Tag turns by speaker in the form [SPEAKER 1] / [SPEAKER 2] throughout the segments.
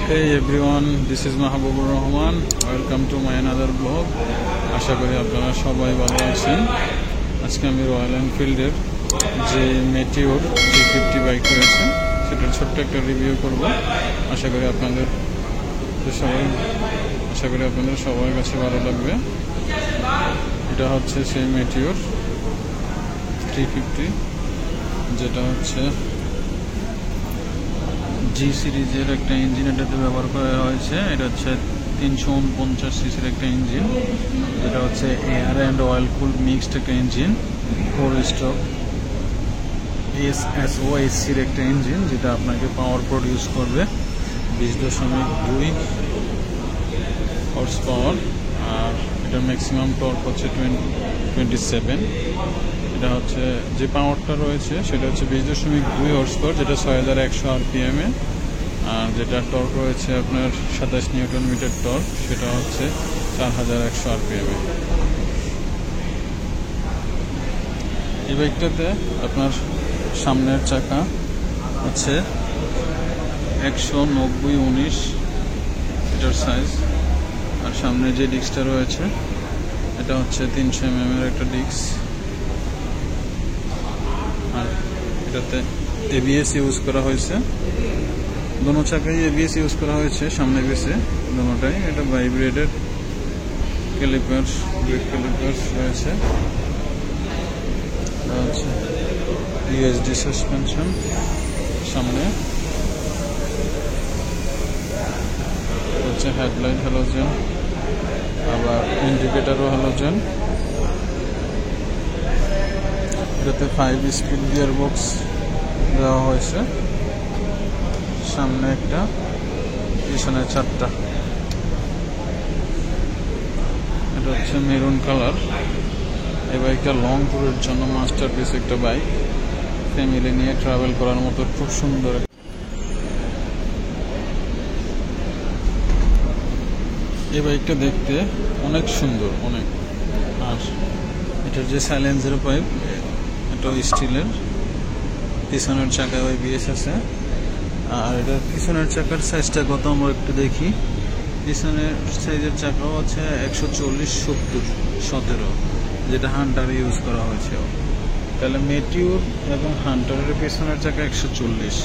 [SPEAKER 1] Hey everyone, this is Mahabubur Rahman. Welcome to my another vlog. আশা করি আপনারা সবাই ভালো আছেন। আজকে আমি রয়্যাল এনফিল্ডের যে মেটিওর 350 বাইক রয়েছে সেটার ছোট্ট একটা রিভিউ করব। আশা করি আপনাদের সবার কাছে ভালো লাগবে। এটা হচ্ছে সেই মেটিওর 350, যেটা হচ্ছে জি সিরিজের একটা ইঞ্জিন এটাতে ব্যবহার করা হয়েছে। এটা হচ্ছে 349 সিসির একটা ইঞ্জিন, যেটা হচ্ছে air and oil cooled mixed একটা ইঞ্জিন। 4 স্ট্রোক SOSCর একটা ইঞ্জিন, যেটা আপনাকে পাওয়ার প্রডিউস করবে 20.2 হর্স পাওয়ার। আর এটার ম্যাক্সিমাম টর্ক হচ্ছে 27। এটা হচ্ছে যে পাওয়ারটা রয়েছে সেটা হচ্ছে 20.2 হর্স পাওয়ার, যেটা 6100 RPM এ। আর যেটা টর্ক রয়েছে আপনার 27 নিউটন মিটার টর্ক, সেটা হচ্ছে 4100 RPM এ। এই বাইকটাতে আপনার সামনের চাকা হচ্ছে 190/19 এটার সাইজ। আর সামনে যে ডিস্কটা রয়েছে এটা হচ্ছে 300 mm এর একটা ডিস্ক। আর এটাতে ABS ইউজ করা হয়েছে, দোনো চাকায় ABS ইউজ করা হয়েছে, সামনে পিছে দোনোটাই। এটা ভাইব্রেটেড ক্যালিপার্স, ব্রেক ক্যালিপার্স রয়েছে। এটা হচ্ছে USD সাসপেনশন সামনে। হচ্ছে হেডলাইট হ্যালোজেন, আবার ইন্ডিকেটারও হ্যালোজেন। এটাতে 5 স্পিড গিয়ার বক্স দেওয়া হয়েছে, সামনে একটা, পিছনে 4টা। এটা হচ্ছে মেরুন কালার। এই বাইকটা লং ট্যুরের জন্য মাস্টারপিস একটা বাইক, ফ্যামিলি নিয়ে ট্রাভেল করার মতো খুব সুন্দর। এই বাইকটা দেখতে অনেক সুন্দর, অনেক। আর এটার যে সাইলেন্সার পাইপ, এটা স্টিলের। পিছনের চাকায় ABS আছে। আর এটার পিছনের চাকার সাইজটা কত আমরা একটু দেখি। পিছনের সাইজের চাকাও হচ্ছে 140/70/17, যেটা হান্টার ইউজ করা হয়েছে। তাহলে মেটিওর এবং হান্টারের পিছনের চাকা 140।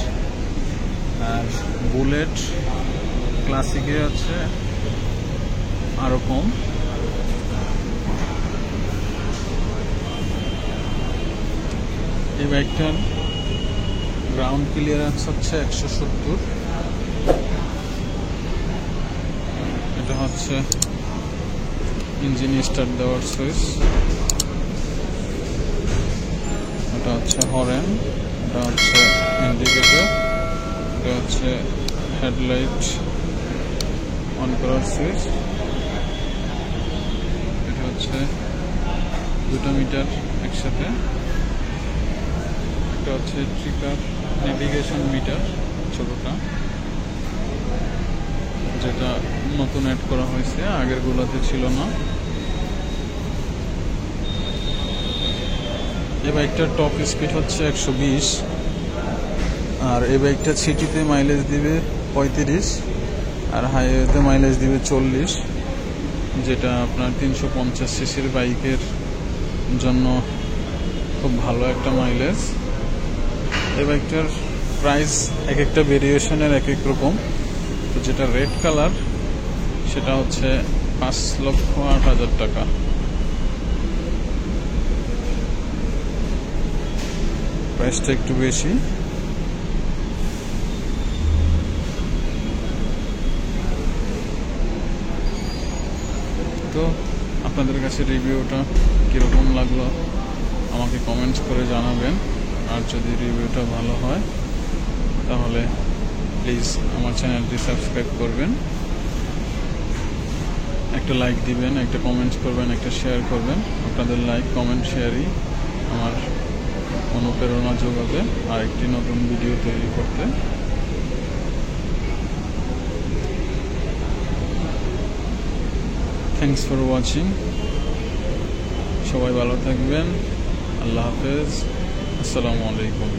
[SPEAKER 1] আর বুলেট ক্লাসিকে হচ্ছে আরো কম। এই বাইকটার গ্রাউন্ড ক্লিয়ারেন্স হচ্ছে 170। এটা হচ্ছে ইঞ্জিন স্টার্ট দেওয়ার সুইচ। এটা হচ্ছে হর্ন, এটা হচ্ছে ইন্ডিকেটর, এটা হচ্ছে হেডলাইট অন করার সুইচ। এটা হচ্ছে 2টা মিটার একসাথে। এটা হচ্ছে ট্রিকার নেভিগেশন মিটার, ছোটটা, যেটা নতুন অ্যাড করা হয়েছে, আগের গুলোতে ছিল না। এই বাইকটার টপ স্পিড হচ্ছে 120। আর এই বাইকটা সিটিতে মাইলেজ দিবে 35, আর হাইওয়েতে মাইলেজ দিবে 40, যেটা আপনার 350 সিসির বাইকের জন্য খুব ভালো একটা মাইলেজ। এই বাইকটার প্রাইস এক একটা ভেরিয়েশনের এক এক রকম। তো যেটা রেড কালার সেটা হচ্ছে 5,08,000 টাকা। প্রাইসটা একটু বেশি। তো আপনাদের কাছে রিভিউটা কীরকম লাগলো আমাকে কমেন্টস করে জানাবেন। আর যদি রিভিউটা ভালো হয় তাহলে প্লিজ আমার চ্যানেলটি সাবস্ক্রাইব করবেন, একটা লাইক দিবেন, একটা কমেন্টস করবেন, একটা শেয়ার করবেন। আপনাদের লাইক, কমেন্ট, শেয়ারই আমার অনুপ্রেরণা যোগাবে আরেকটি নতুন ভিডিও তৈরি করতে। Thanks for watching. সবাই ভালো থাকবেন। আল্লাহ হাফেজ। আসসালামু আলাইকুম।